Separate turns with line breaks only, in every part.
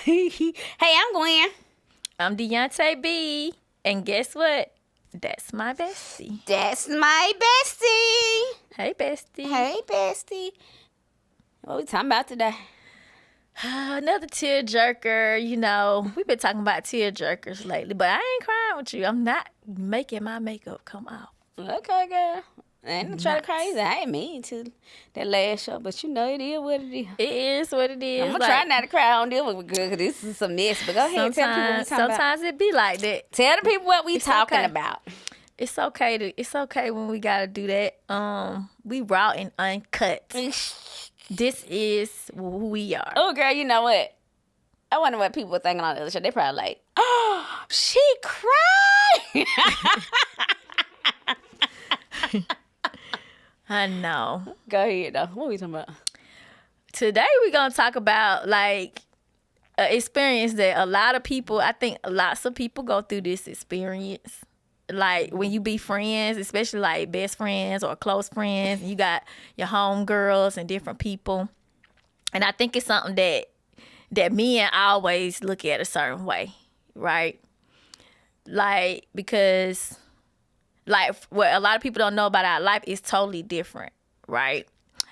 Hey, I'm Gwen.
I'm Deontay B. And guess what? That's my bestie.
That's my bestie.
Hey, bestie.
Hey, bestie. What we talking about today?
Another tearjerker. You know, we've been talking about tearjerkers lately, but I ain't crying with you. I'm not making my makeup come out.
Okay, girl. I ain't trying to cry either. I ain't mean to that last show, but you know it is what it is.
It is what it is.
I'm gonna try not to cry on this one because this is a mess. But go ahead, tell the people what we talking about.
Sometimes it be like that.
Tell the people what we talking
okay.
about.
It's okay when we gotta do that. We raw and uncut. This is who we are.
Oh, girl, you know what? I wonder what people were thinking on the other show. They probably like, oh, she cried.
I know.
Go ahead, though. What are we talking about?
Today we're going to talk about, like, an experience that a lot of people, I think lots of people go through this experience. Like, when you be friends, especially, like, best friends or close friends, you got your homegirls and different people. And I think it's something that men always look at a certain way, right? Like, because... like, what a lot of people don't know about our life is totally different, right?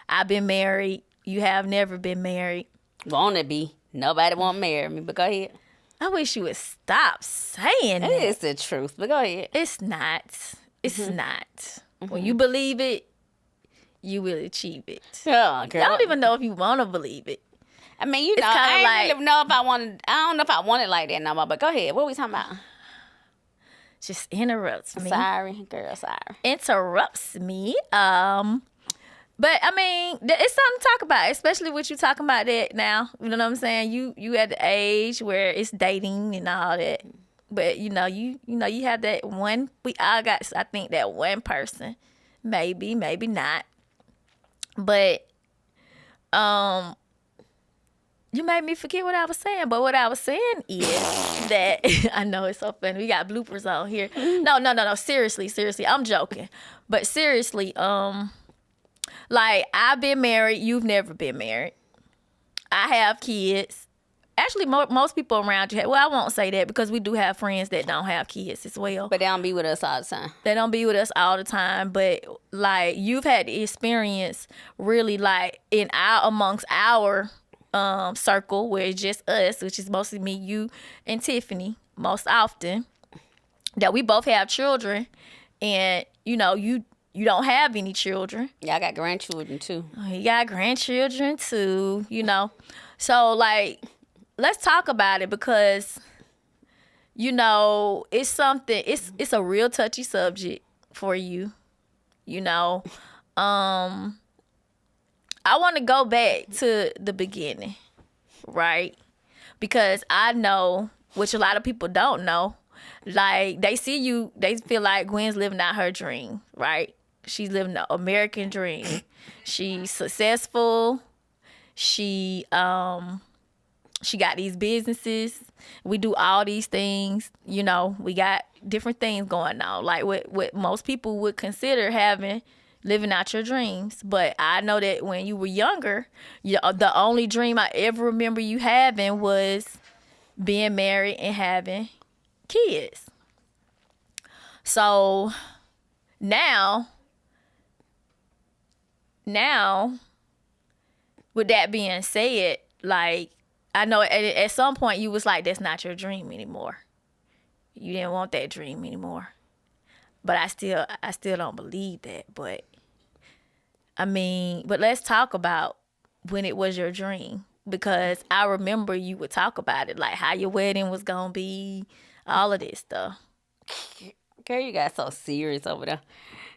I've been married. You have never been married.
Want to be. Nobody want to marry me, but go ahead.
I wish you would stop saying that.
It's the truth, but go ahead.
It's not. It's not. Mm-hmm. When you believe it, you will achieve it.
Oh, girl.
I don't even know if you want to believe it.
I mean, you know, I don't know if I want to. I don't know if I want it like that no more, but go ahead. What are we talking about?
Just interrupts me.
Sorry, girl, sorry.
Interrupts me. But I mean, it's something to talk about, especially with you talking about that now. You know what I'm saying? You at the age where it's dating and all that. But you have that one. We all got, I think, that one person. Maybe not. But you made me forget what I was saying. But what I was saying is that I know it's so funny. We got bloopers on here. No. Seriously. I'm joking. But seriously, like, I've been married. You've never been married. I have kids. Actually, most people around you have. Well, I won't say that because we do have friends that don't have kids as well.
But they don't be with us all the time.
They don't be with us all the time. But, like, you've had the experience really, like, amongst our circle where it's just us, which is mostly me, you, and Tiffany most often, that we both have children. And, you don't have any children.
Yeah, I got grandchildren, too.
You got grandchildren, too, So, like, let's talk about it because, it's something, it's a real touchy subject for you, I want to go back to the beginning, right? Because I know, which a lot of people don't know, like, they see you, they feel like Gwen's living out her dream, right? She's living the American dream. She's successful. She got these businesses. We do all these things. We got different things going on, like what most people would consider living out your dreams. But I know that when you were younger, the only dream I ever remember you having was being married and having kids. So now, with that being said, like, I know at some point you was like, that's not your dream anymore. You didn't want that dream anymore. But I still don't believe that. But let's talk about when it was your dream. Because I remember you would talk about it, like how your wedding was going to be, all of this stuff.
Girl, you got so serious over there.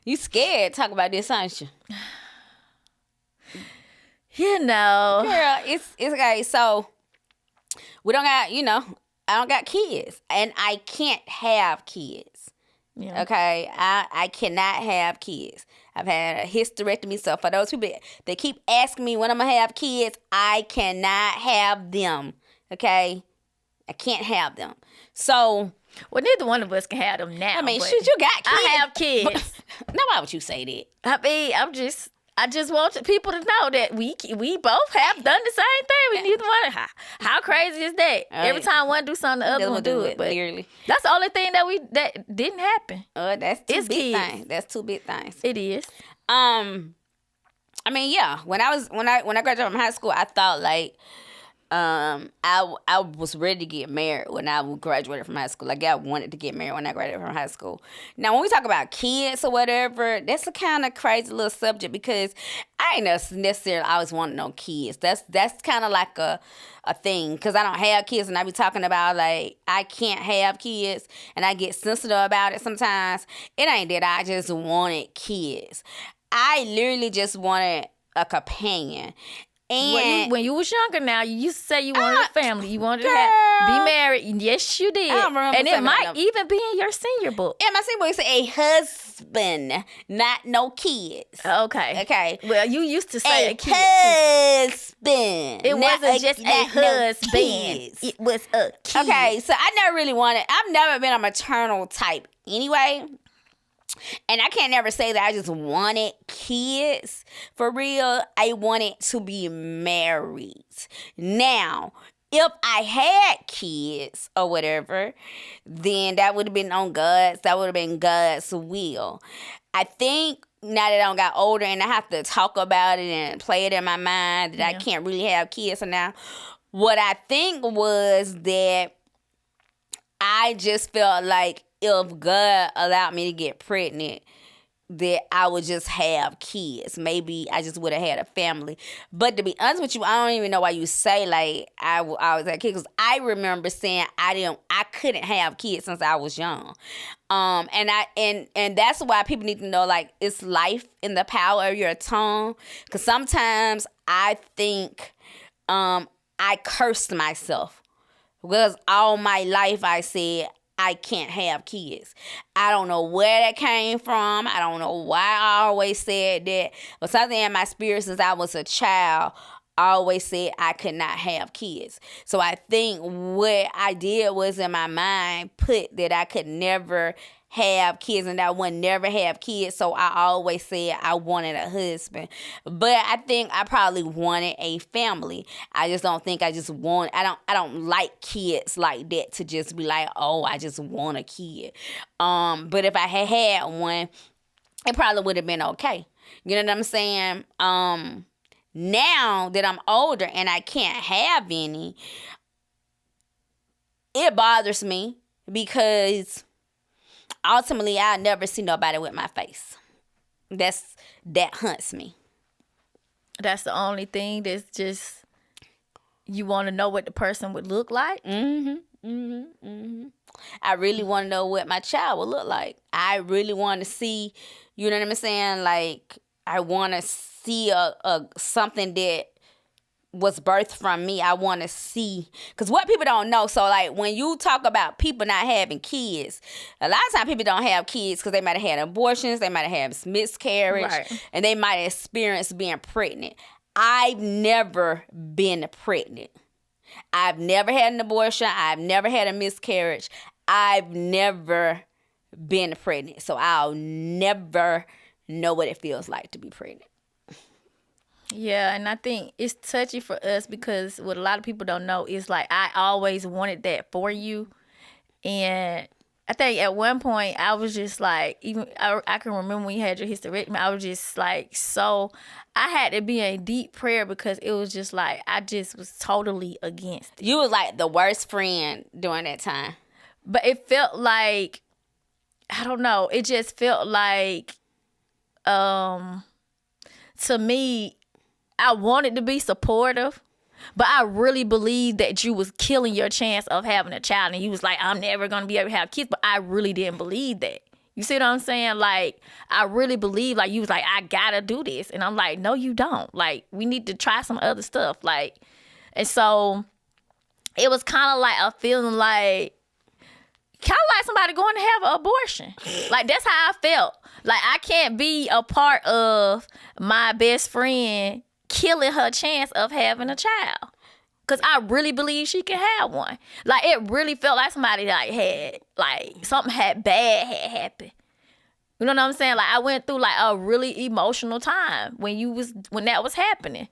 You scared to talk about this, aren't you? Girl, it's okay. So we don't got, I don't got kids, and I can't have kids. Yeah. Okay, I cannot have kids. I've had a hysterectomy, so for those people that keep asking me when I'm gonna have kids, I cannot have them. Okay, I can't have them. So,
well, neither one of us can have them now.
I mean, shit, you got kids.
I have kids.
Now, why would you say that?
I mean, I just want people to know that we both have done the same thing. We neither one. How crazy is that? Every time one do something, the other one do it. But
clearly,
that's the only thing that didn't happen.
That's two big things. That's two big things.
It is.
I mean, yeah. When I graduated from high school, I thought like, I was ready to get married when I graduated from high school. Like, I wanted to get married when I graduated from high school. Now, when we talk about kids or whatever, that's a kind of crazy little subject because I ain't necessarily always wanted no kids. That's kind of like a thing because I don't have kids, and I be talking about like I can't have kids, and I get sensitive about it sometimes. It ain't that I just wanted kids. I literally just wanted a companion. And
when you was younger, now you used to say you wanted a family, you wanted to be married. Yes, you did. I don't remember, and it might even be in your senior book.
In my senior book, it said a husband, not no kids.
Okay. Well, you used to say a kid.
Husband.
It wasn't just a husband.
No,
it was a kid.
Okay, so I never really wanted. I've never been a maternal type anyway. And I can't never say that I just wanted kids. For real, I wanted to be married. Now, if I had kids or whatever, then that would have been on God's. That would have been God's will. I think now that I got older and I have to talk about it and play it in my mind that I can't really have kids. So now, what I think was that I just felt like if God allowed me to get pregnant, that I would just have kids. Maybe I just would have had a family. But to be honest with you, I don't even know why you say like I was a kid, because I remember saying I couldn't have kids since I was young. And that's why people need to know like it's life in the power of your tongue. Because sometimes I think I cursed myself because all my life I said I can't have kids. I don't know where that came from. I don't know why I always said that. But something in my spirit since I was a child, I always said I could not have kids. So I think what I did was in my mind put that I could never have kids and I would never have kids. So I always said I wanted a husband. But I think I probably wanted a family. I just don't think I don't like kids like that to just be like, oh, I just want a kid. But if I had one, it probably would have been okay. You know what I'm saying? Now that I'm older and I can't have any, it bothers me because ultimately I'll never see nobody with my face. That hunts me.
That's the only thing that's just, you want to know what the person would look like?
I really want to know what my child would look like. I really want to see, you know what I'm saying? Like, I want to see a something that was birthed from me. I want to see, because what people don't know, so like when you talk about people not having kids, a lot of times people don't have kids because they might have had abortions, they might have had miscarriage, right, and they might have experienced being pregnant. I've never been pregnant. I've never had an abortion. I've never had a miscarriage. I've never been pregnant, so I'll never know what it feels like to be pregnant.
Yeah, and I think it's touchy for us because what a lot of people don't know is like I always wanted that for you. And I think at one point I was just like, even I can remember when you had your hysterectomy, I was just like, so I had to be in deep prayer because it was just like I just was totally against it.
You was like the worst friend during that time.
But it felt like, I don't know, it just felt like to me, I wanted to be supportive, but I really believed that you was killing your chance of having a child. And you was like, I'm never going to be able to have kids. But I really didn't believe that. You see what I'm saying? Like, I really believe, like, you was like, I got to do this. And I'm like, no, you don't. Like, we need to try some other stuff. Like, and so it was kind of like a feeling like, somebody going to have an abortion. Like, that's how I felt. Like, I can't be a part of my best friend killing her chance of having a child. Because I really believe she can have one. Like, it really felt like somebody like had, like, something bad had happened. You know what I'm saying? Like, I went through like a really emotional time when that was happening.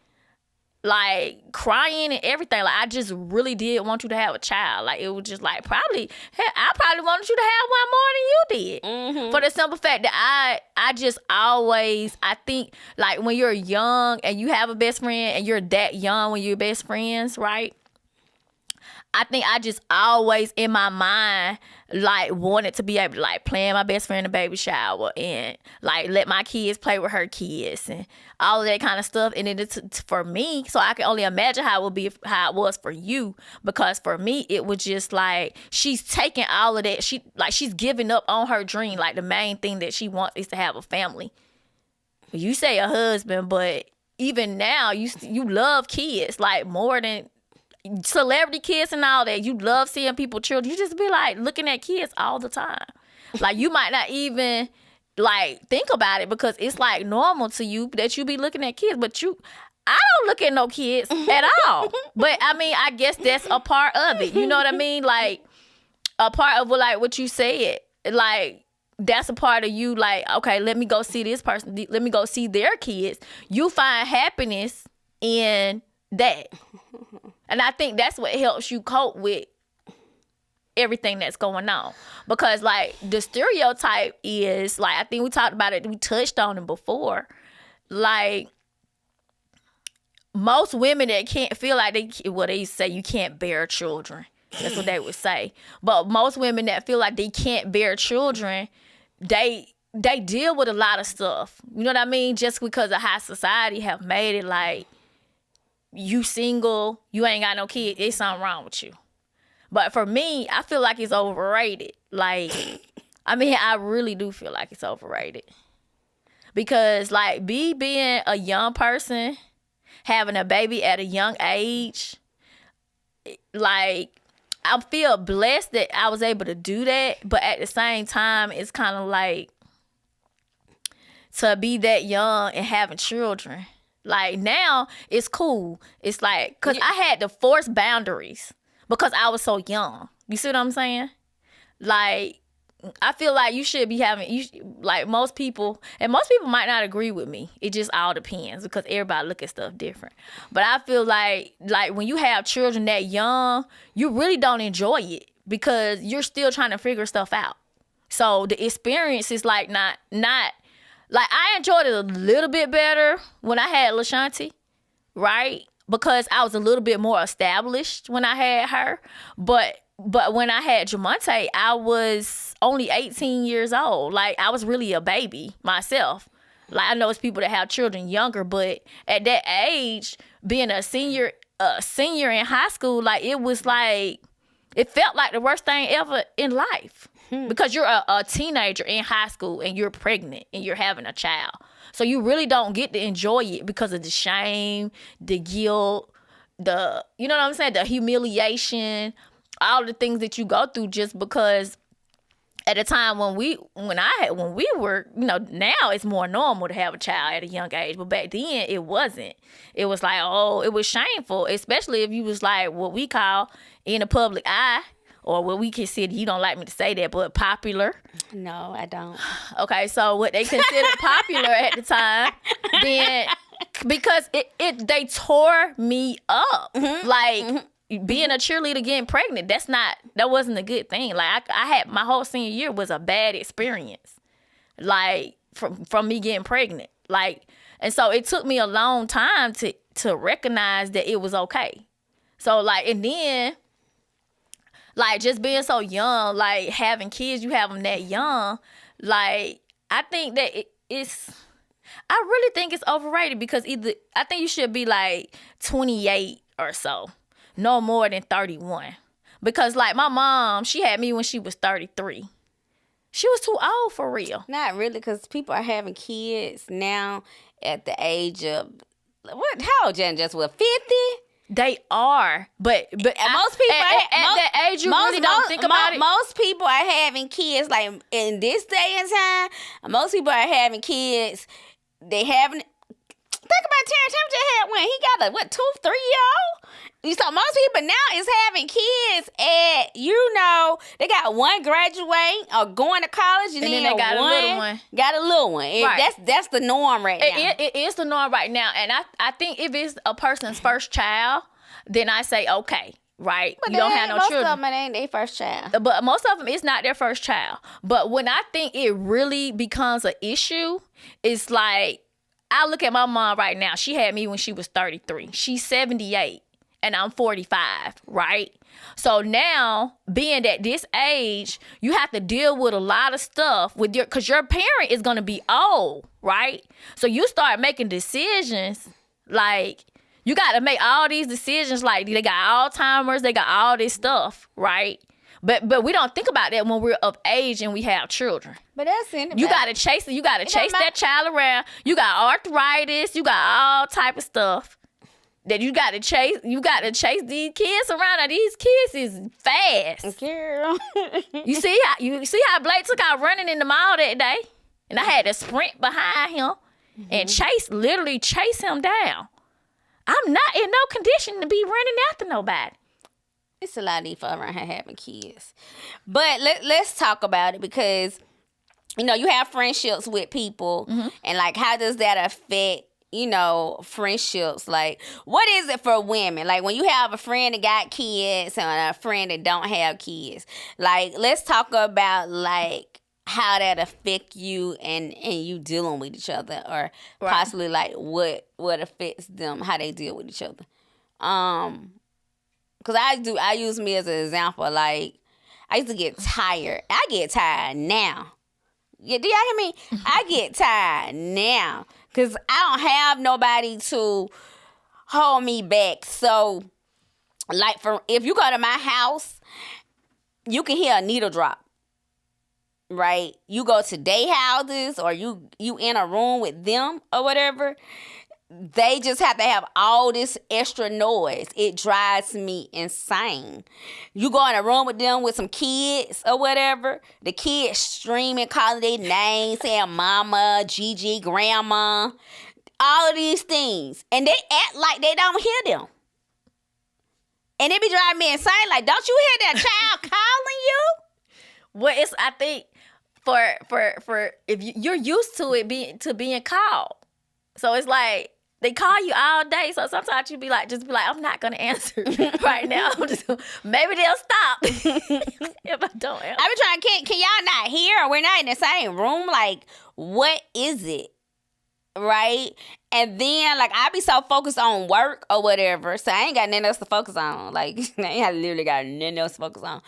Like, crying and everything. Like, I just really did want you to have a child. Like, it was just like, I probably wanted you to have one more than you did. Mm-hmm. For the simple fact that I just always, I think, like, when you're young and you have a best friend and you're that young when you're best friends, right? I think I just always, in my mind, like, wanted to be able to, like, plan my best friend a baby shower and, like, let my kids play with her kids and all of that kind of stuff. And it's for me, so I can only imagine how it was for you. Because for me, it was just like, she's taking all of that. She's giving up on her dream. Like, the main thing that she wants is to have a family. You say a husband, but even now, you love kids, like, more than celebrity kids and all that. You love seeing people children. You just be like looking at kids all the time. Like, you might not even like think about it because it's like normal to you that you be looking at kids, but I don't look at no kids at all. But I mean, I guess that's a part of it. You know what I mean? Like, a part of what you said. Like, that's a part of you. Like, okay, let me go see this person. Let me go see their kids. You find happiness in that. And I think that's what helps you cope with everything that's going on. Because, like, the stereotype is, like, I think we talked about it, we touched on it before. Like, most women that can't feel like they say you can't bear children. That's what they would say. But most women that feel like they can't bear children, they deal with a lot of stuff. You know what I mean? Just because of how society have made it like, you single, you ain't got no kid, there's something wrong with you. But for me, I feel like it's overrated. Like, I mean, I really do feel like it's overrated. Because, like, being a young person, having a baby at a young age, like, I feel blessed that I was able to do that. But at the same time, it's kind of like, to be that young and having children. Like, now, it's cool. It's like, because I had to force boundaries because I was so young. You see what I'm saying? Like, I feel like you should be like, most people, and most people might not agree with me. It just all depends because everybody look at stuff different. But I feel like when you have children that young, you really don't enjoy it because you're still trying to figure stuff out. So the experience is like not. Like, I enjoyed it a little bit better when I had LaShanti, right? Because I was a little bit more established when I had her. But when I had Jamonte, I was only 18 years old. Like, I was really a baby myself. Like, I know it's people that have children younger, but at that age, being a senior in high school, like, it was like, it felt like the worst thing ever in life. Because you're a teenager in high school and you're pregnant and you're having a child. So you really don't get to enjoy it because of the shame, the guilt, you know what I'm saying? The humiliation, all the things that you go through just because at the time when we were, you know, now it's more normal to have a child at a young age. But back then it wasn't. It was like, it was shameful, especially if you was like what we call in the public eye. Or what we consider, you don't like me to say that, but popular.
No, I don't. Okay,
so what they considered popular at the time, then because they tore me up. Mm-hmm. Like, being a cheerleader getting pregnant, that wasn't a good thing. Like, I had my whole senior year was a bad experience. Like, from me getting pregnant. Like, and so it took me a long time to recognize that it was okay. So, like, and then, like, just being so young, like, having kids, you have them that young, like, I think that I really think it's overrated because I think you should be, like, 28 or so, no more than 31. Because, like, my mom, she had me when she was 33. She was too old for real.
Not really, because people are having kids now at the age of, how old, Jen? Just, 50?
They are, but most people at that age, you really don't think about it.
Most people are having kids, like, in this day and time. Most people are having kids. They haven't. Think about Terrence. Terrence just had one. He got a 2-3 year old. So most people now is having kids at, they got one graduating or going to college, and then they got a little one. Got a little one. Right. That's the norm right now.
It is the norm right now. And I think if it's a person's first child, then I say, okay, right?
But
you don't have no children.
Most of them, it ain't their first child.
But most of them, it's not their first child. But when I think it really becomes an issue, it's like, I look at my mom right now. She had me when she was 33. She's 78. And I'm 45, right? So now, being at this age, you have to deal with a lot of stuff because your parent is going to be old, right? So you start making decisions, like, you got to make all these decisions, like, they got Alzheimer's, they got all this stuff, right? But we don't think about that when we're of age and we have children.
But that's in the
You got to chase that child around. You got arthritis, you got all type of stuff that you got to chase. You got to chase these kids around. Now, these kids is fast.
Girl.
You see how Blake took out running in the mall that day? And I had to sprint behind him and literally chase him down. I'm not in no condition to be running after nobody.
It's a lot of these folks around here having kids. But let's talk about it because, you have friendships with people. And, like, how does that affect, friendships? Like, what is it for women? Like, when you have a friend that got kids and a friend that don't have kids. Like, let's talk about, like, how that affect you and you dealing with each other, or possibly, like, what affects them, how they deal with each other. Because I use me as an example. Like, I used to get tired. I get tired now. Yeah, do y'all hear me? I get tired now because I don't have nobody to hold me back. So, like, if you go to my house, you can hear a needle drop, right? You go to their houses or you in a room with them or whatever, they just have to have all this extra noise. It drives me insane. You go in a room with them with some kids or whatever, the kids streaming, calling their names, saying mama, Gigi, grandma, all of these things. And they act like they don't hear them. And it be driving me insane. Like, don't you hear that child calling you?
Well, I think for if you're used to it being called. So it's like, they call you all day, so sometimes you be like, I'm not gonna answer right now. Maybe they'll stop if I don't answer.
I be trying. Can y'all not hear? We're not in the same room. Like, what is it, right? And then, like, I be so focused on work or whatever, so I ain't got nothing else to focus on. Like, I literally got nothing else to focus on.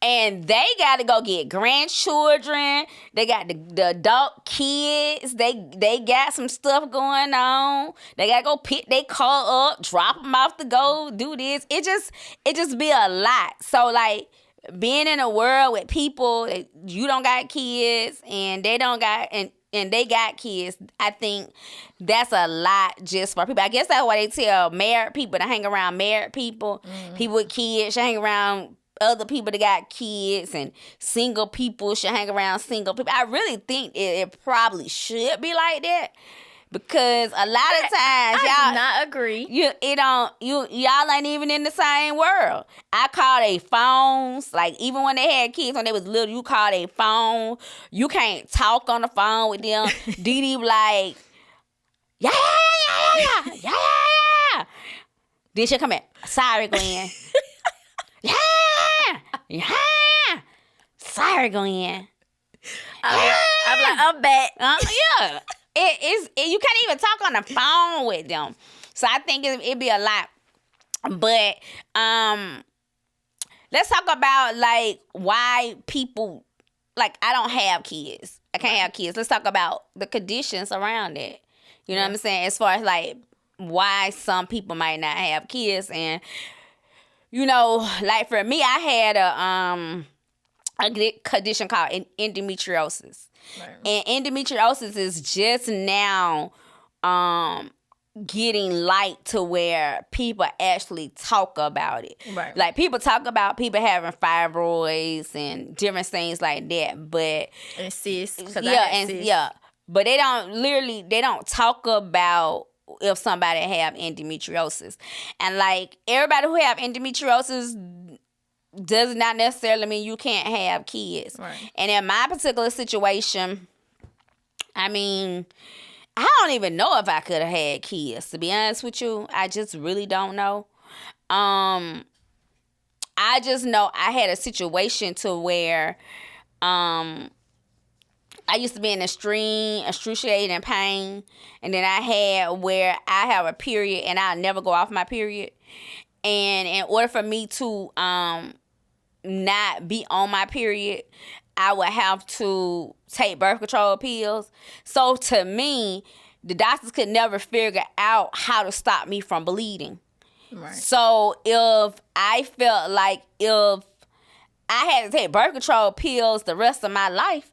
And they got to go get grandchildren. They got the adult kids. They got some stuff going on. They got to go pick their car up, drop them off to go do this. It just be a lot. So, like, being in a world with people that you don't got kids and they don't got and they got kids, I think that's a lot just for people. I guess that's why they tell married people to hang around married people. People with kids should hang around other people that got kids, and single people should hang around single people. I really think it probably should be like that, because a lot of times
I do not agree.
Y'all ain't even in the same world. I call they phones, like, even when they had kids when they was little, you call they phone. You can't talk on the phone with them. Dee Dee like, yeah. Then she'll come in. Sorry, Gwen. Yeah. Sorry, Gwen.
I'm like, I'm back.
Yeah. You can't even talk on the phone with them. So I think it'd be a lot. But let's talk about, like, why people, like, I don't have kids. I can't have kids. Let's talk about the conditions around it. You know what I'm saying? As far as, like, why some people might not have kids. And like, for me, I had a condition called endometriosis. Right. And endometriosis is just now getting light to where people actually talk about it. Right. Like, people talk about people having fibroids and different things like that, but
and cysts.
But they don't talk about if somebody have endometriosis. And like everybody who have endometriosis does not necessarily mean you can't have kids.
Right.
And in my particular situation, I mean, I don't even know if I could have had kids, to be honest with you. I just really don't know. I just know I had a situation to where I used to be in excruciating pain, and then I had where I have a period and I'll never go off my period. And in order for me to not be on my period, I would have to take birth control pills. So to me, the doctors could never figure out how to stop me from bleeding.
Right.
So if I felt like if I had to take birth control pills the rest of my life,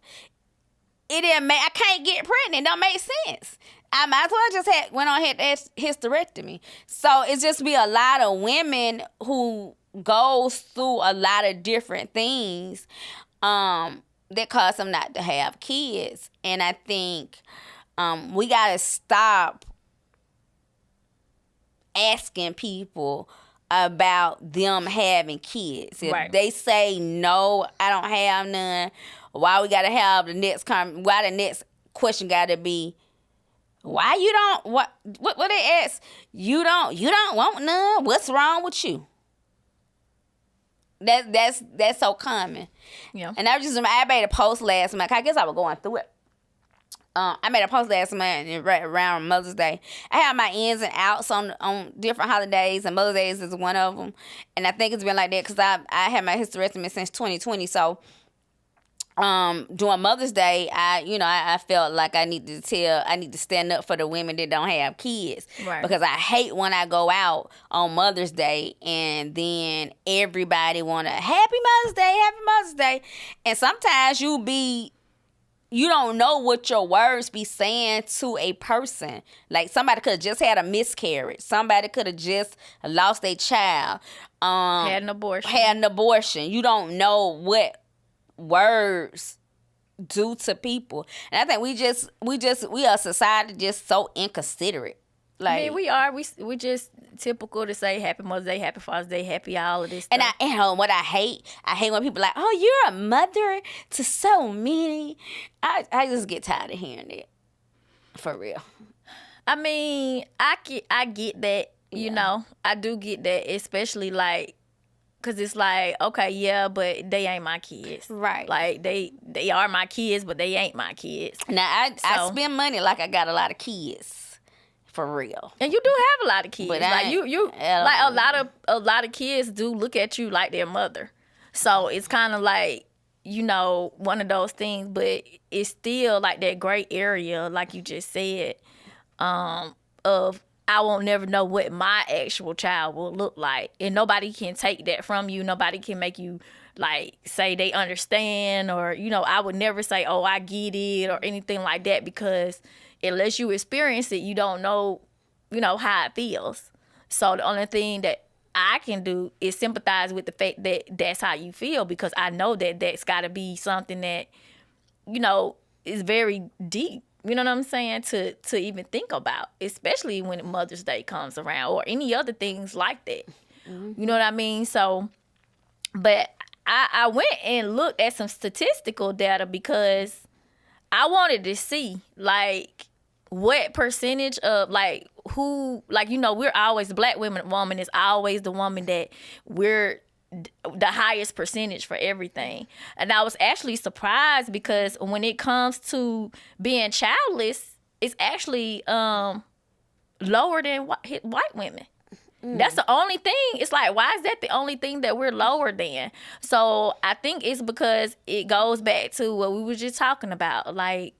I can't get pregnant. It don't make sense. I might as well just went on hysterectomy. So it's just be a lot of women who goes through a lot of different things that cause them not to have kids. And I think we gotta stop asking people about them having kids. If they say no, I don't have none, why we gotta have the next why the next question gotta be, why you don't what they ask, you don't want none, what's wrong with you? That's so common.
Yeah.
And I made a post last month. I guess I was going through it. I made a post last month right around Mother's Day. I have my ins and outs on different holidays, and Mother's Day is one of them. And I think it's been like that because I had my hysterectomy since 2020. So during Mother's Day, I felt like I need to stand up for the women that don't have kids.
Right.
Because I hate when I go out on Mother's Day and then everybody want to happy Mother's Day. And sometimes you don't know what your words be saying to a person. Like somebody could have just had a miscarriage. Somebody could have just lost their child.
Had an abortion.
You don't know what words do to people. And I think we are a society just so inconsiderate. Like,
I mean, we are. We just typical to say Happy Mother's Day, Happy Father's Day, Happy all of this stuff.
And what I hate when people are like, oh, you're a mother to so many. I just get tired of hearing that. For real.
I mean, I get that, you know. I do get that, especially like, because it's like, okay, yeah, but they ain't my kids.
Right.
Like, they are my kids, but they ain't my kids.
Now, I spend money like I got a lot of kids. For real.
And you do have a lot of kids.
But
like you like a lot of kids do look at you like their mother. So it's kind of like, you know, one of those things, but it's still like that gray area, like you just said, of I won't never know what my actual child will look like. And nobody can take that from you. Nobody can make you like say they understand, or, you know, I would never say, oh, I get it or anything like that, because unless you experience it, you don't know, you know, how it feels. So the only thing that I can do is sympathize with the fact that that's how you feel, because I know that that's got to be something that, you know, is very deep. You know what I'm saying? To even think about, especially when Mother's Day comes around or any other things like that. Mm-hmm. You know what I mean? So, but I went and looked at some statistical data because I wanted to see, like, what percentage of, like, who, like, you know, we're always, Black woman is always the woman that we're the highest percentage for everything. And I was actually surprised because when it comes to being childless, it's actually lower than white women. That's the only thing. It's like, why is that the only thing that we're lower than? So I think it's because it goes back to what we were just talking about, like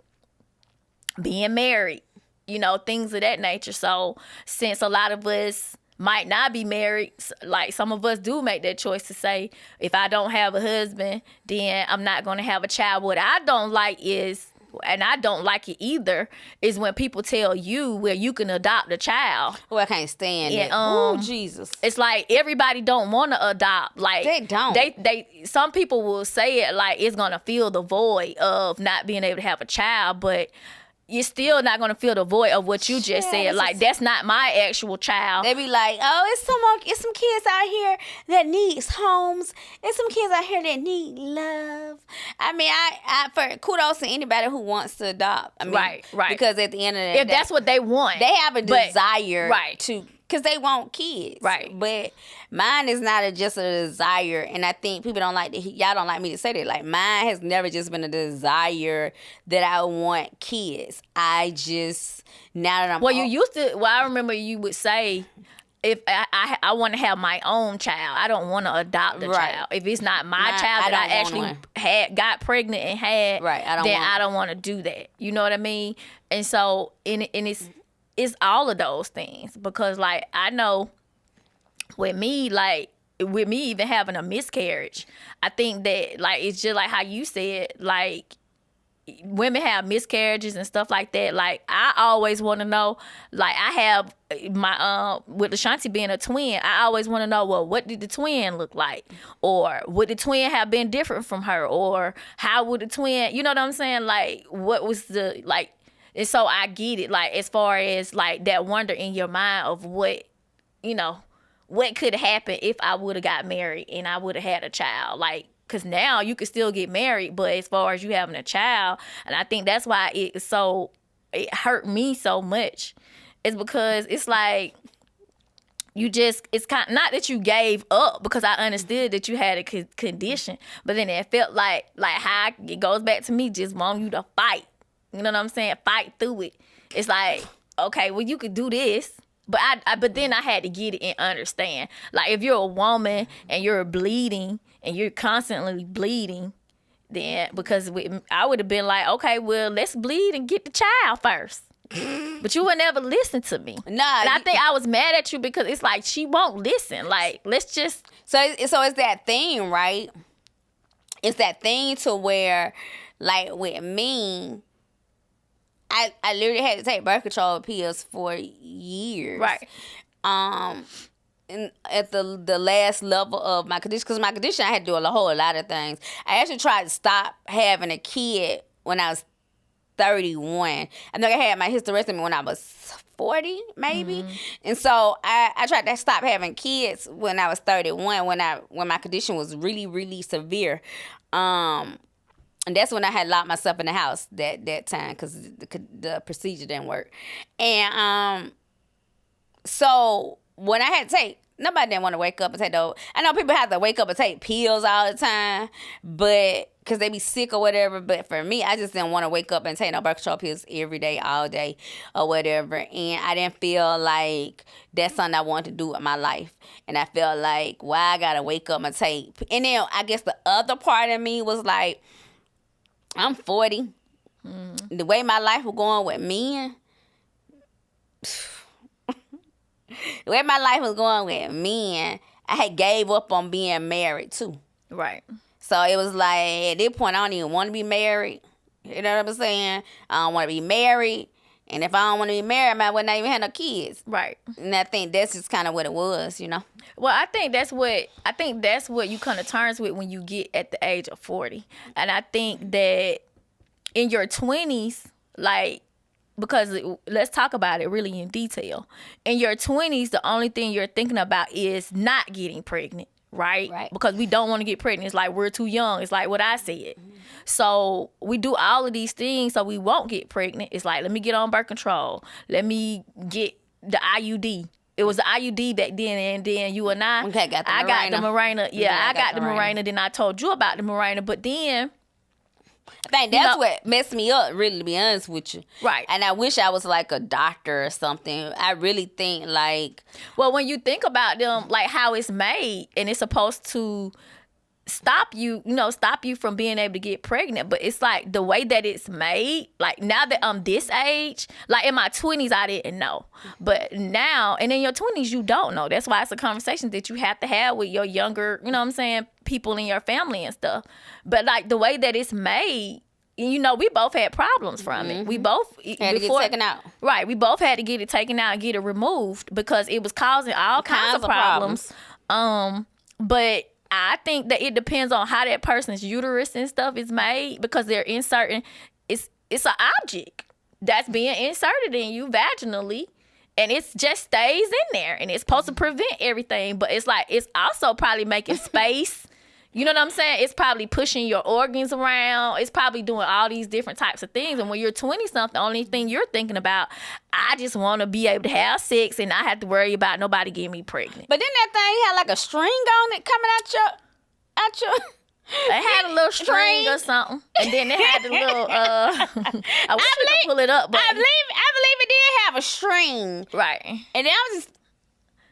being married, you know, things of that nature. So since a lot of us might not be married, like some of us do make that choice to say, if I don't have a husband, then I'm not going to have a child. What I don't like is, and I don't like it either, is when people tell you where you can adopt a child.
Oh, I can't stand it. Oh, Jesus.
It's like everybody don't want to adopt. Like,
they don't.
They some people will say it like it's gonna fill the void of not being able to have a child, but you're still not gonna feel the void of what you just said. Like, that's not my actual child.
They be like, oh, it's some kids out here that needs homes. It's some kids out here that need love. I mean, I for kudos to anybody who wants to adopt. I mean,
right.
Because at the end of the day,
if that's what they want,
they have a desire to. Because they want kids.
Right.
But mine is not just a desire. And I think people don't like y'all don't like me to say that. Like, mine has never just been a desire that I want kids. I just, now that I'm...
Well, you used to... Well, I remember you would say, if I want to have my own child. I don't want to adopt a child. If it's not my child that I actually got pregnant and had, I don't want to do that. You know what I mean? And so, it's all of those things, because like I know with me even having a miscarriage, I think that like it's just like how you said, like women have miscarriages and stuff like that. Like I always want to know, like I have my with Ashanti being a twin, I always want to know, well, what did the twin look like, or would the twin have been different from her, or how would the twin, you know what I'm saying, like what was the like. And so I get it, like, as far as, like, that wonder in your mind of what, you know, what could happen if I would have got married and I would have had a child. Like, because now you could still get married, but as far as you having a child, and I think that's why it hurt me so much, is because it's like, it's kind of, not that you gave up, because I understood that you had a condition, but then it felt like how it goes back to me just wanting you to fight. You know what I'm saying? Fight through it. It's like, okay, well, you could do this. But but then I had to get it and understand. Like, if you're a woman and you're bleeding and you're constantly bleeding, then I would have been like, okay, well, let's bleed and get the child first. But you would never listen to me.
Nah.
And I think I was mad at you because it's like, she won't listen. Like, let's just...
So it's that thing, right? It's that thing to where, like, with me... I literally had to take birth control pills for years.
Right.
And at the last level of my condition, because my condition, I had to do a whole lot of things. I actually tried to stop having a kid when I was 31. I think I had my hysterectomy when I was 40, maybe. Mm-hmm. And so I tried to stop having kids when I was 31, when my condition was really, really severe. And that's when I had locked myself in the house that time, because the procedure didn't work. And so when I had to take, nobody didn't want to wake up and take those. I know people have to wake up and take pills all the time, but because they be sick or whatever. But for me, I just didn't want to wake up and take no birth control pills every day, all day, or whatever. And I didn't feel like that's something I wanted to do with my life. And I felt like, why I gotta wake up and take. And then I guess the other part of me was like, I'm 40. The way my life was going with men, I had gave up on being married too.
Right.
So it was like, at this point, I don't even want to be married. You know what I'm saying? I don't want to be married. And if I don't want to be married, I might not even have no kids.
Right.
And I think that's just kind of what it was, you know?
Well, I think that's what you come to terms with when you get at the age of 40. And I think that in your 20s, like, because let's talk about it really in detail. In your 20s, the only thing you're thinking about is not getting pregnant. Right? Because we don't want to get pregnant. It's like we're too young. It's like what I said. Mm-hmm. So we do all of these things so we won't get pregnant. It's like, let me get on birth control. Let me get the IUD. It was the IUD back then, and then you and I
got the
Mirena. Yeah, I got the Mirena. Then I told you about the Mirena. But then...
I think that's what messed me up, really, to be honest with you.
Right.
And I wish I was like a doctor or something. I really think like...
Well, when you think about them, like how it's made, and it's supposed to stop you from being able to get pregnant. But it's like the way that it's made, like now that I'm this age, like in my 20s, I didn't know. But now, and in your 20s, you don't know. That's why it's a conversation that you have to have with your younger, you know what I'm saying, people in your family and stuff. But like the way that it's made, you know, we both had problems from it. We both
had to get taken out.
Right. We both had to get it taken out and get it removed because it was causing all kinds of problems. But I think that it depends on how that person's uterus and stuff is made, because they're inserting. It's an object. that's being inserted in you vaginally. And it just stays in there. And it's supposed to prevent everything. But it's like, it's also probably making space. You know what I'm saying? It's probably pushing your organs around. It's probably doing all these different types of things. And when you're 20-something, the only thing you're thinking about, I just want to be able to have sex and not have to worry about nobody getting me pregnant.
But then that thing had like a string on it coming out your...
It had a little string or something, and then it had the little. I wish we could pull it up, but
I believe it did have a string,
right?
And that was just,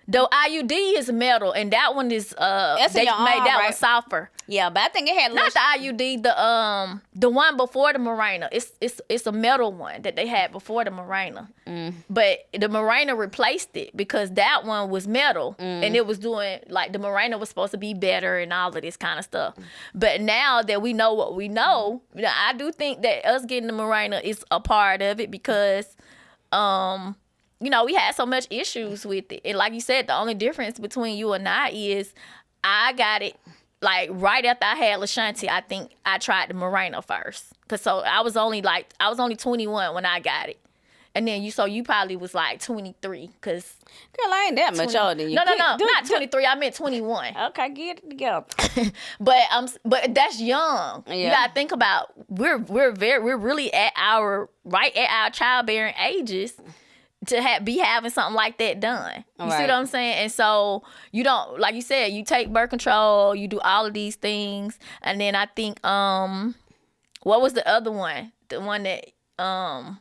the IUD is metal, and that one is they made that one softer.
Yeah, but I think it had
not the IUD, the one before the Mirena. It's a metal one that they had before the Mirena. But the Mirena replaced it because that one was metal and it was doing like the Mirena was supposed to be better and all of this kind of stuff. But now that we know what we know, I do think that us getting the Mirena is a part of it because we had so much issues with it. And like you said, the only difference between you and I is I got it like right after I had LaShanti. I think I tried the Mirena first. Cause so I was only 21 when I got it. And then you probably was like 23. Cause
girl, I ain't that much older than you.
No, not 23. I meant 21.
Okay, get it together.
But that's young.
Yeah.
You gotta think about we're really at our childbearing ages to be having something like that done. You see what I'm saying? And so you don't, like you said, you take birth control, you do all of these things, and then I think what was the other one? The one that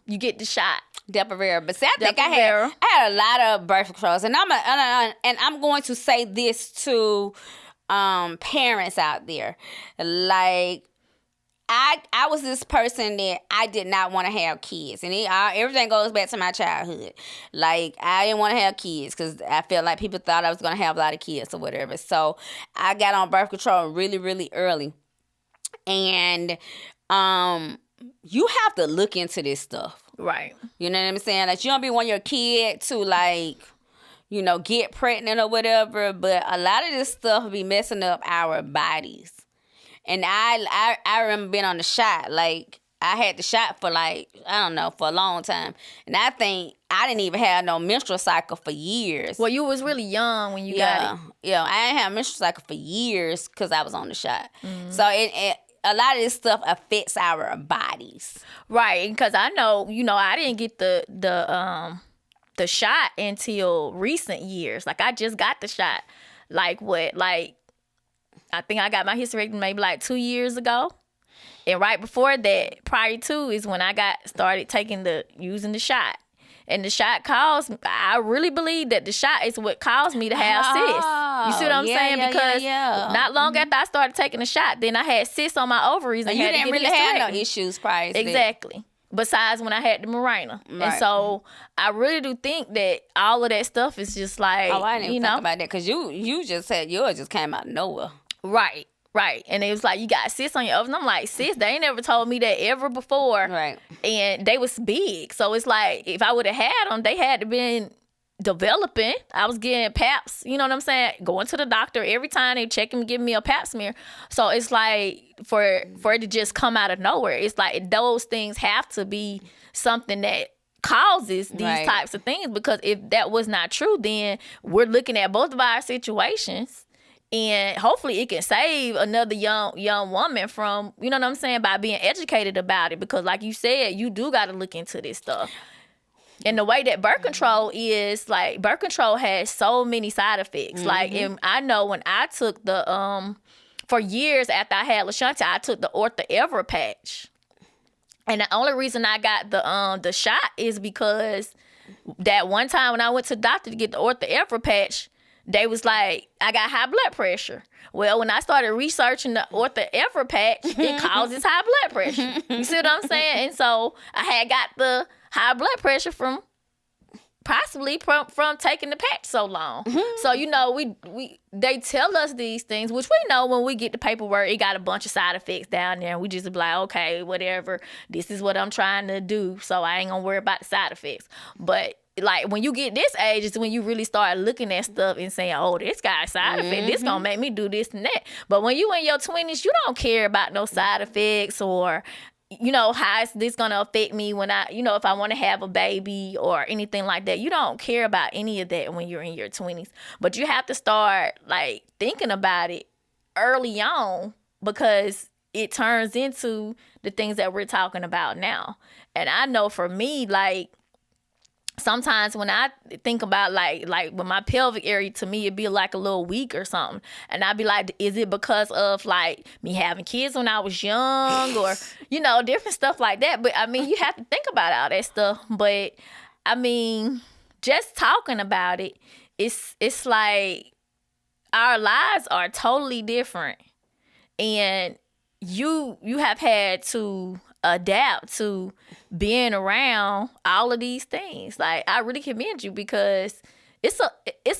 you get the shot.
Depo-Provera. But see, I think I had a lot of birth controls, and I'm going to say this to parents out there, like. I was this person that I did not want to have kids. And everything goes back to my childhood. Like, I didn't want to have kids because I felt like people thought I was going to have a lot of kids or whatever. So, I got on birth control really, really early. And you have to look into this stuff.
Right.
You know what I'm saying? Like, you don't be want your kid to, like, get pregnant or whatever. But a lot of this stuff be messing up our bodies. And I remember being on the shot. Like, I had the shot for for a long time. And I think I didn't even have no menstrual cycle for years.
Well, you was really young when you got it.
Yeah, I didn't have a menstrual cycle for years because I was on the shot. Mm-hmm. So a lot of this stuff affects our bodies.
Right, because I know, I didn't get the shot until recent years. Like, I just got the shot. I think I got my hysterectomy maybe 2 years ago. And right before that, prior to, is when I started using the shot. And the shot I really believe that the shot is what caused me to have cysts. You see what I'm saying? Because not long after I started taking the shot, then I had cysts on my ovaries. And
you didn't really have no issues prior to that.
Exactly. Besides when I had the Mirena. Right. And so I really do think that all of that stuff is just like,
I didn't even think about that because you just said yours just came out of nowhere.
Right. And it was like, you got cysts on your ovaries. And I'm like, sis, they ain't never told me that ever before.
Right.
And they was big. So it's like, if I would have had them, they had to been developing. I was getting paps, you know what I'm saying? Going to the doctor every time they check and give me a pap smear. So it's like, for it to just come out of nowhere, it's like those things have to be something that causes these types of things. Because if that was not true, then we're looking at both of our situations. And hopefully it can save another young woman from, you know what I'm saying, by being educated about it. Because like you said, you do got to look into this stuff. And the way that birth control is, like, birth control has so many side effects. Mm-hmm. Like, and I know when I took for years after I had LaShanti, I took the Ortho patch. And the only reason I got the shot is because that one time when I went to the doctor to get the Ortho patch, they was like, I got high blood pressure. Well, when I started researching the Ortho patch, it causes high blood pressure. You see what I'm saying? And so I had got the high blood pressure from taking the patch so long. Mm-hmm. So, they tell us these things, which we know when we get the paperwork, it got a bunch of side effects down there. And we just be like, okay, whatever. This is what I'm trying to do. So I ain't gonna worry about the side effects. But like, when you get this age, it's when you really start looking at stuff and saying, oh, this got a side effect. This gonna make me do this and that. But when you in your 20s, you don't care about no side effects or you know, how is this going to affect me when I, you know, if I want to have a baby or anything like that. You don't care about any of that when you're in your 20s. But you have to start, like, thinking about it early on, because it turns into the things that we're talking about now. And I know for me, like, sometimes when I think about like with my pelvic area, to me it'd be like a little weak or something, and I'd be like, is it because of like me having kids when I was young, or you know, different stuff like that. But I mean, you have to think about all that stuff. But I mean, just talking about it, it's like our lives are totally different, and you have had to adapt to being around all of these things. Like, I really commend you, because it's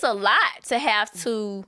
a lot to have to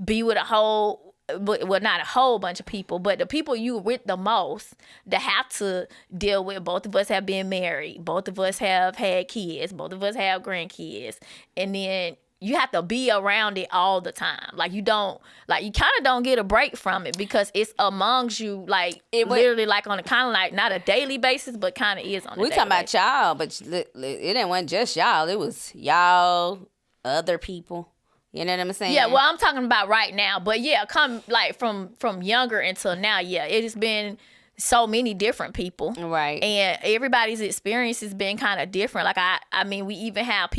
be with not a whole bunch of people, but the people you with the most to have to deal with. Both of us have been married. Both of us have had kids. Both of us have grandkids. And then you have to be around it all the time. Like, you kind of don't get a break from it, because it's amongst you, like, literally, like, on a kind of like, not a daily basis, but kind of is on a daily basis. We talking about
y'all, but it wasn't just y'all. It was y'all, other people. You know what I'm saying?
Yeah, well, I'm talking about right now. But yeah, come like from younger until now, yeah, it has been so many different people.
Right.
And everybody's experience has been kind of different. Like, I mean, we even have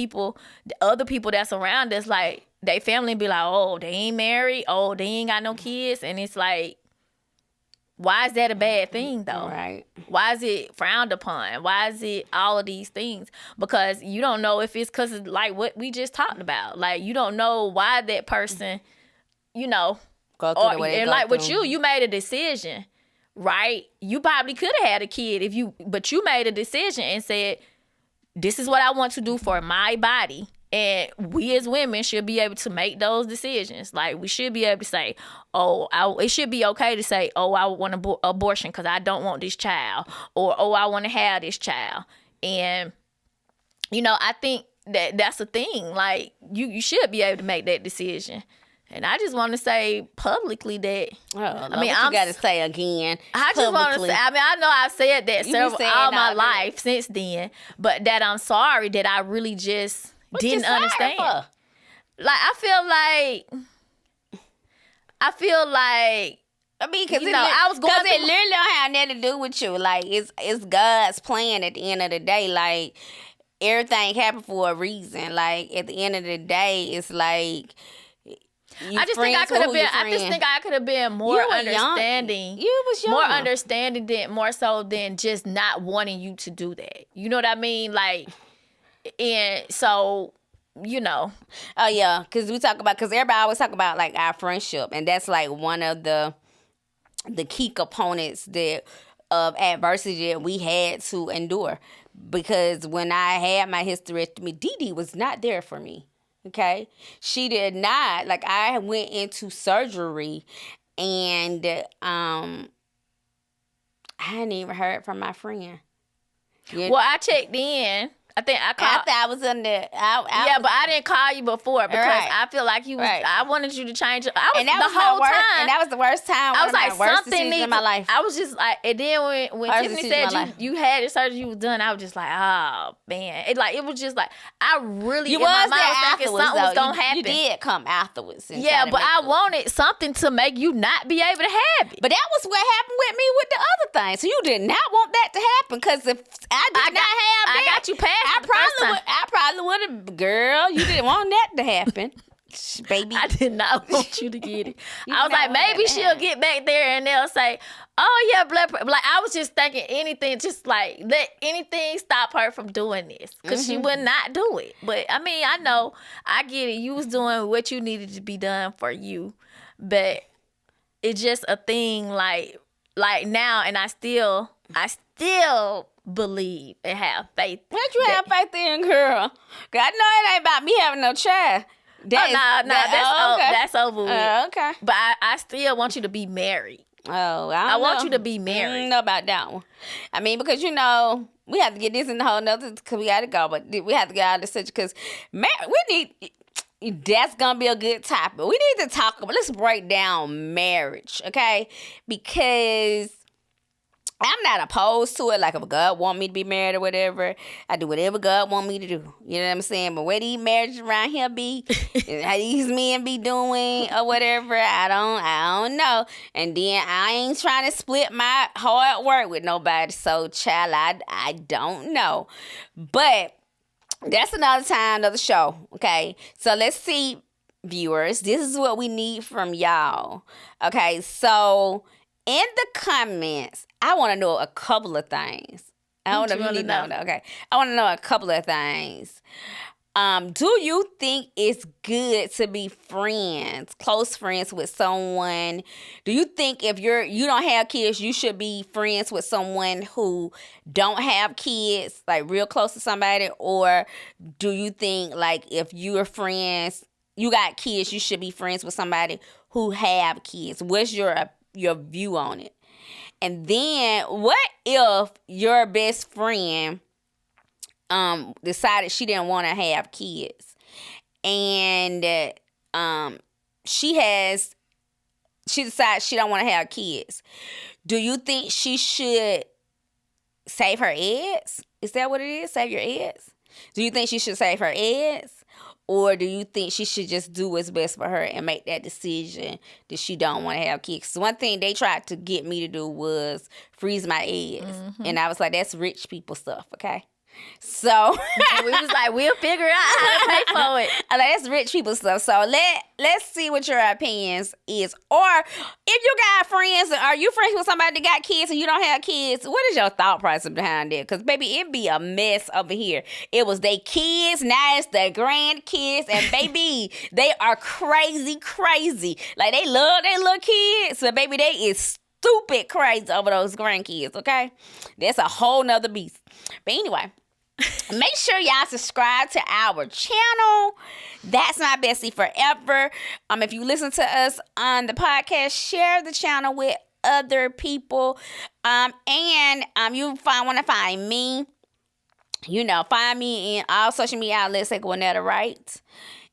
other people that's around us, like, they family be like, oh, they ain't married. Oh, they ain't got no kids. And it's like, why is that a bad thing, though?
Right.
Why is it frowned upon? Why is it all of these things? Because you don't know if it's because of, like, what we just talked about. Like, you don't know why that person, you know,
go through the way
and like with you made a decision, right? You probably could have had a kid but you made a decision and said, this is what I want to do for my body. And we as women should be able to make those decisions. Like, we should be able to say, it should be okay to say, I want abortion because I don't want this child. Or, I want to have this child. And, you know, I think that's a thing. Like, you should be able to make that decision. And I just want to say publicly that,
I mean, you got to say again.
I just want to say, I mean, I know I've said that all my life since then, but that I'm sorry that I really just didn't understand. Like, I feel like, I mean, because I was going,
because it literally don't have nothing to do with you. Like, it's God's plan at the end of the day. Like, everything happened for a reason. Like, at the end of the day, it's like,
I just think I could have been more understanding.
You was young.
More understanding more so than just not wanting you to do that. You know what I mean? Like, and so, you know.
Oh yeah, because everybody always talk about like our friendship, and that's like one of the key components of adversity that we had to endure. Because when I had my hysterectomy, Dee was not there for me. Okay, she did not. Like, I went into surgery, and I hadn't even heard from my friend.
Well, I checked in. I think I called.
After I was in the,
but I didn't call you before because I feel like you was. Right. I wanted you to change it. And that
was the worst time.
I was like,
worst decisions in my life.
I was just like, and then when Tiffany said you had the surgery, you was done. I was just like, oh man, it was just like I really.
You was
my mind
was thinking something was
gonna happen.
You did come afterwards.
Yeah, but I wanted something to make you not be able to have it.
But that was what happened with me with the other thing. So you did not want that to happen, because if I did not have that,
I got you past.
I probably would have, girl. You didn't want that to happen, baby.
I did not want you to get it. I was like, maybe she'll get back there and they'll say, oh yeah, blood pressure. Like, I was just thinking anything, just like let anything stop her from doing this, because she would not do it. But I mean, I know, I get it. You was doing what you needed to be done for you, but it's just a thing. Like now, and I still believe and have faith.
What you have faith in, girl? 'Cause I know it ain't about me having no child.
That's over with.
Okay.
But I still want you to be married.
Oh,
I want you to be married.
I don't know about that one. I mean, because we have to get this in the whole nother, because we got to go, but we have to get out of the situation, because that's gonna be a good topic. We need to talk about. Let's break down marriage, okay? Because I'm not opposed to it. Like, if God want me to be married or whatever, I do whatever God want me to do. You know what I'm saying? But where these marriages around here be, and how these men be doing or whatever, I don't know. And then I ain't trying to split my hard work with nobody. So, child, I don't know. But that's another time, another show. Okay, so let's see, viewers. This is what we need from y'all. Okay, so in the comments, I want to know a couple of things. I don't know if you need to know. Okay, I want to know a couple of things. Do you think it's good to be friends, close friends with someone? Do you think if you don't have kids, you should be friends with someone who don't have kids, like real close to somebody? Or do you think, like, if you're friends, you got kids, you should be friends with somebody who have kids? What's your view on it? And then what if your best friend decided she didn't want to have kids, and she decides she don't want to have kids? Do you think she should save her eggs? Is that what it is? Save your eggs? Do you think she should save her eggs? Or do you think she should just do what's best for her and make that decision that she don't want to have kids? So one thing they tried to get me to do was freeze my eggs. Mm-hmm. And I was like, that's rich people stuff, okay? So
we was like, we'll figure out how to pay for it.
That's rich people stuff. So let's see what your opinions is. Or if you got friends, are you friends with somebody that got kids and you don't have kids? What is your thought process behind it? Because baby, it be a mess over here. It was they kids, now it's the grandkids, and baby, they are crazy. Like, they love their little kids, but baby, they is stupid crazy over those grandkids. Okay, that's a whole nother beast. But anyway, make sure y'all subscribe to our channel. That's My Bestie Forever. If you listen to us on the podcast, share the channel with other people. And you want to find me. Find me in all social media outlets like Gwinnetta Wright.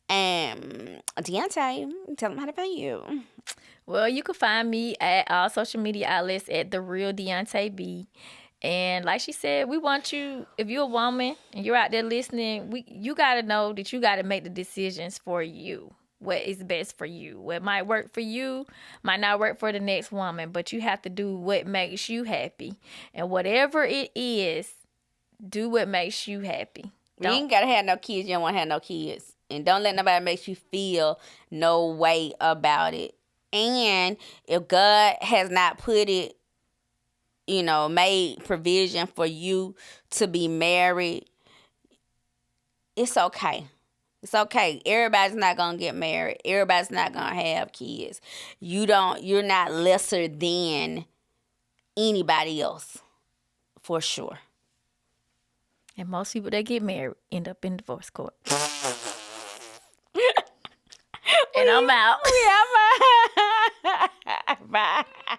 Deontay, tell them how to find you.
Well, you can find me at all social media outlets at The Real Deontay B. And like she said, we want you, if you're a woman and you're out there listening, you got to know that you got to make the decisions for you. What is best for you. What might work for you might not work for the next woman, but you have to do what makes you happy. And whatever it is, do what makes you happy.
You ain't got to have no kids. You don't want to have no kids. And don't let nobody make you feel no way about it. And if God has not put it, made provision for you to be married, it's okay. It's okay. Everybody's not going to get married. Everybody's not going to have kids. You're not lesser than anybody else, for sure.
And most people that get married end up in divorce court. And I'm out.
Yeah, bye. Bye.